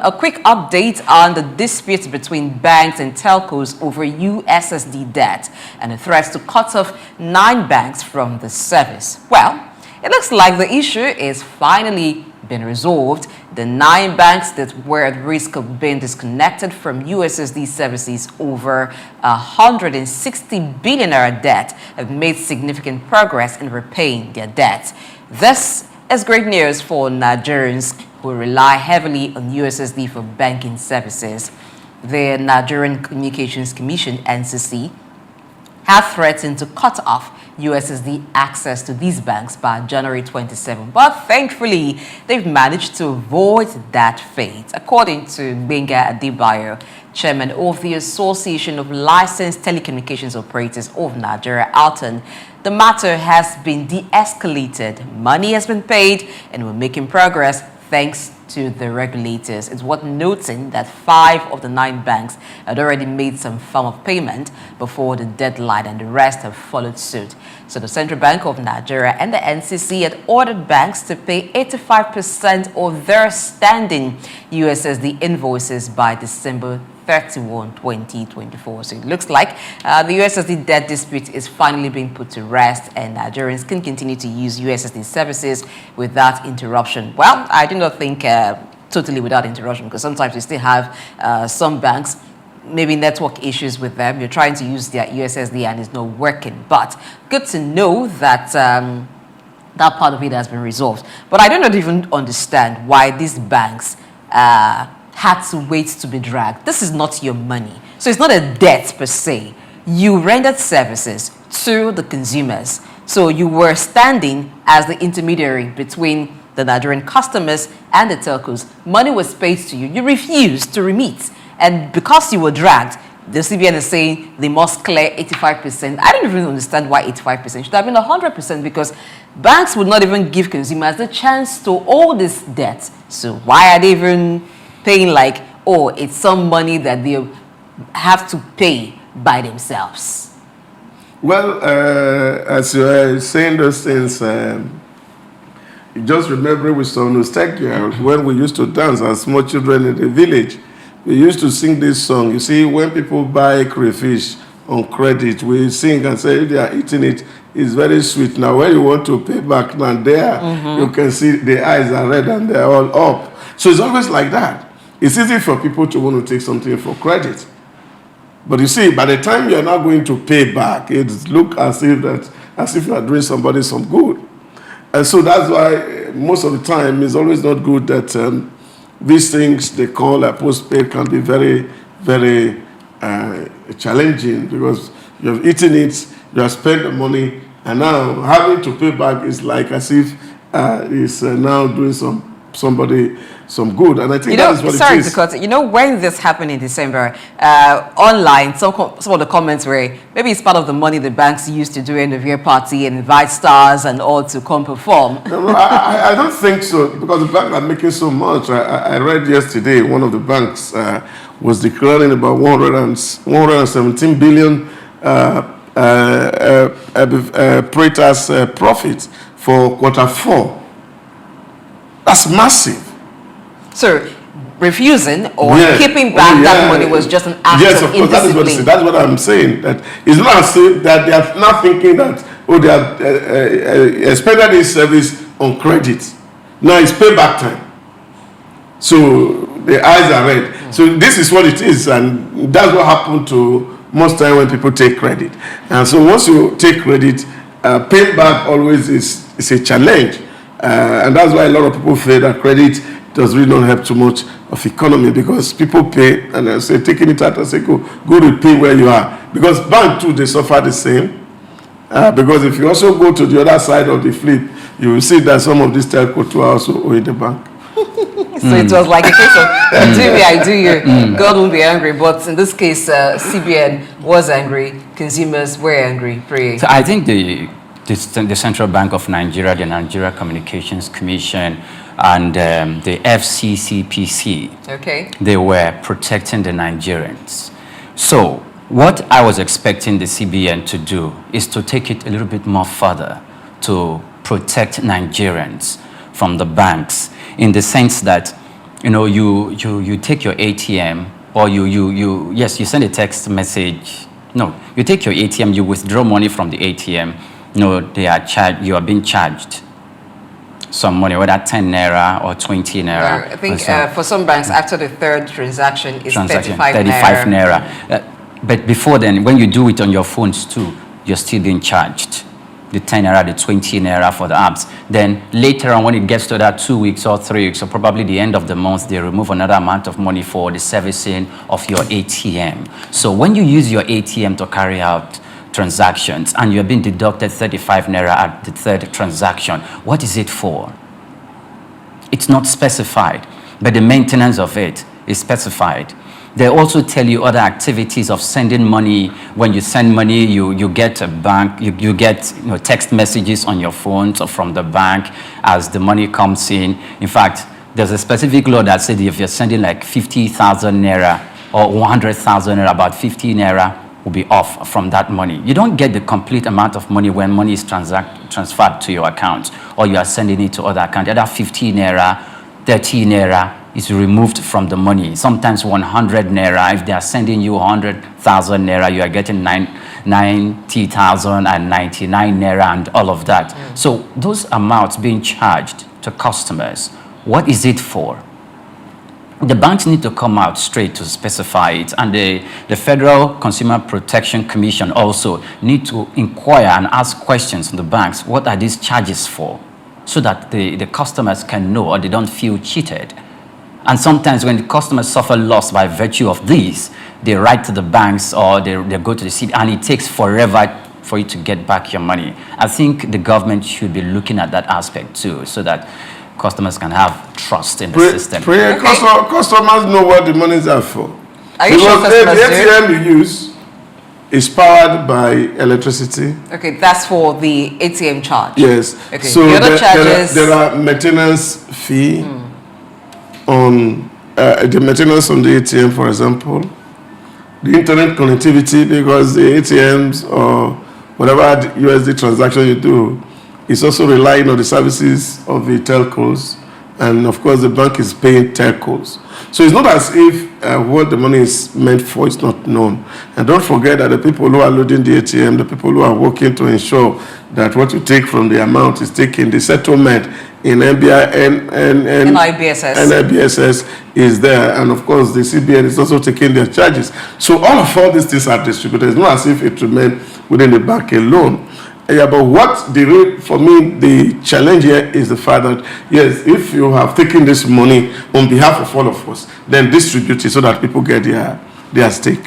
A quick update on the dispute between banks and telcos over USSD debt and the threats to cut off 9 banks from the service. Well, it looks like the issue is finally been resolved. The 9 banks that were at risk of being disconnected from USSD services over 160 billion naira debt have made significant progress in repaying their debt. This is great news for Nigerians who rely heavily on USSD for banking services. The Nigerian Communications Commission, NCC, have threatened to cut off USSD access to these banks by January 27. But thankfully, they've managed to avoid that fate. According to Benga Adebayo, chairman of the Association of Licensed Telecommunications Operators of Nigeria, ALTON, the matter has been de-escalated. Money has been paid and we're making progress thanks to the regulators. It's worth noting that 5 of the 9 banks had already made some form of payment before the deadline and the rest have followed suit. So the Central Bank of Nigeria and the NCC had ordered banks to pay 85% of their standing USSD invoices by December 31, 2024. So it looks like the USSD debt dispute is finally being put to rest and Nigerians can continue to use USSD services without interruption. Well, I do not think totally without interruption, because sometimes we still have some banks, maybe network issues with them. You're trying to use their USSD and it's not working. But good to know that that part of it has been resolved. But I do not even understand why these banks had to wait to be dragged. This is not your money. So it's not a debt per se. You rendered services to the consumers. So you were standing as the intermediary between the Nigerian customers and the telcos. Money was paid to you. You refused to remit. And because you were dragged, the CBN is saying they must clear 85%. I don't even understand why 85%. Should have been 100%, because banks would not even give consumers the chance to owe this debt. So why are they even paying like, oh, it's some money that they have to pay by themselves? Well, as you are saying those things, just remember with some nostalgia when we used to dance as small children in the village. We used to sing this song. You see, when people buy crayfish on credit, we sing and say if they are eating it, it's very sweet. Now, when you want to pay back, now there, you can see the eyes are red and they're all up. So it's always like that. It's easy for people to want to take something for credit. But you see, by the time you're not going to pay back, it looks as if you are doing somebody some good. And so that's why most of the time it's always not good that these things they call a postpaid can be very, very challenging, because you have eaten it, you have spent the money, and now having to pay back is like as if it's now doing somebody some good. And I think that is what it is. Sorry to cut it. You know, when this happened in December, online, some of the comments were, maybe it's part of the money the banks used to do end of year party and invite stars and all to come perform. No, I don't think so, because the banks are making so much. I read yesterday one of the banks was declaring about 117 billion pre-tax profit for Q4. That's massive. So refusing or keeping back that money was just an act of indiscipline. That's what I'm saying. That it's not as if that they are not thinking that, oh, they have expended this service on credit. Now it's payback time. So the eyes are red. So this is what it is, and that's what happened to most time when people take credit. And so once you take credit, paying back always is a challenge. And that's why a lot of people feel that credit does really not help too much of economy, because people pay and they say taking it out and say go to pay where you are, because bank too they suffer the same. Because if you also go to the other side of the flip, you will see that some of these telco too are also owing the bank. So it was like a case of do me, I do you. God won't be angry, but in this case, CBN was angry, consumers were angry. Pray. So I think the Central Bank of Nigeria, the Nigeria Communications Commission, and the FCCPC, they were protecting the Nigerians. So what I was expecting the CBN to do is to take it a little bit more further to protect Nigerians from the banks, in the sense that you know, you take your ATM, or you send a text message. No, you take your ATM, you withdraw money from the ATM. No, you are being charged some money, whether 10 naira or 20 naira. I think for some banks, after the third transaction, it's 35 naira. But before then, when you do it on your phones too, you're still being charged the 10 naira, the 20 naira for the apps. Then later on, when it gets to that 2 weeks or 3 weeks, or probably the end of the month, they remove another amount of money for the servicing of your ATM. So when you use your ATM to carry out transactions and you're being deducted 35 naira at the third transaction, what is it for? It's not specified, but the maintenance of it is specified. They also tell you other activities of sending money. When you send money, you get a bank, you get text messages on your phones or from the bank as the money comes in. In fact, there's a specific law that said if you're sending like 50,000 naira or 100,000 naira, about 50 naira will be off from that money. You don't get the complete amount of money when money is transferred to your account, or you are sending it to other account. The other 50 naira, 30 naira is removed from the money. Sometimes 100 naira. If they are sending you 100,000 naira, you are getting 90,000 and 99 naira and all of that. So those amounts being charged to customers, what is it for? The banks need to come out straight to specify it, and the Federal Consumer Protection Commission also need to inquire and ask questions to the banks. What are these charges for? So that the customers can know, or they don't feel cheated. And sometimes when the customers suffer loss by virtue of these, they write to the banks or they go to the city, and it takes forever for you to get back your money. I think the government should be looking at that aspect too, so that customers can have trust in the system. Customers know what the monies are for. Are you sure customers the ATM you use is powered by electricity. Okay, that's for the ATM charge. Yes. Okay. So the other charges, there are maintenance fee on the maintenance on the ATM, for example. The internet connectivity, because the ATMs or whatever USD transaction you do is also relying on the services of the telcos, and of course the bank is paying telcos. So it's not as if what the money is meant for is not known. And don't forget that the people who are loading the ATM, the people who are working to ensure that what you take from the amount is taken, the settlement in NIBSS is there, and of course the CBN is also taking their charges. So all these things are distributed. It's not as if it remains within the bank alone. Yeah, but for me, the challenge here is the fact that, yes, if you have taken this money on behalf of all of us, then distribute it so that people get their stake.